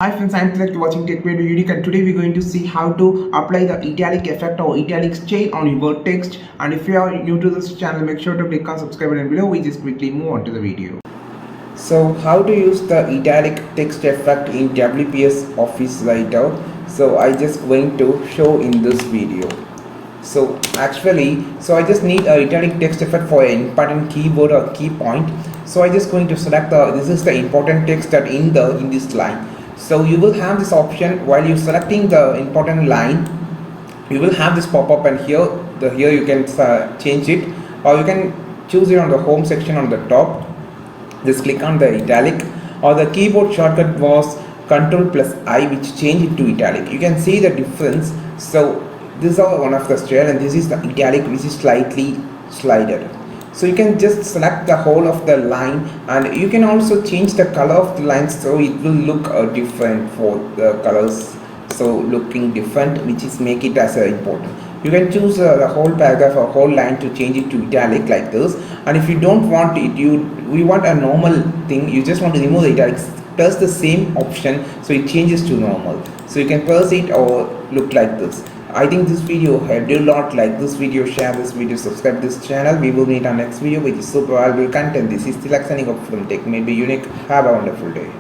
Hi friends, I'm Italic watching Tech Video Unique, and today we're going to see how to apply the italic effect or italic style on your word text. And if you are new to this channel, make sure to click on subscribe button below. We just quickly move on to the video. So how to use the italic text effect in WPS Office Writer. So I just going to show in this video. So I just need a italic text effect for an important keyword or key point. So I just going to select this is the important text that in this line. So you will have this option while you selecting the important line. You will have this pop-up, and here you can change it, or you can choose it on the home section on the top. Just click on the italic, or the keyboard shortcut was Ctrl plus I, which change it to italic. You can see the difference. So this is one of the style, and this is the italic, which is slightly slided. So you can just select the whole of the line, and you can also change the color of the line, so it will look different for the colors. So looking different, which is make it as important. You can choose the whole paragraph or whole line to change it to italic like this. And if you don't want it, we want a normal thing, you just want to remove the italics, press the same option so it changes to normal. So you can press it or look like this. I think this video helped you a lot. Like this video, share this video, subscribe this channel. We will meet our next video with super valuable content. This is Tilak signing up from Tech Maybe Unique. Have a wonderful day.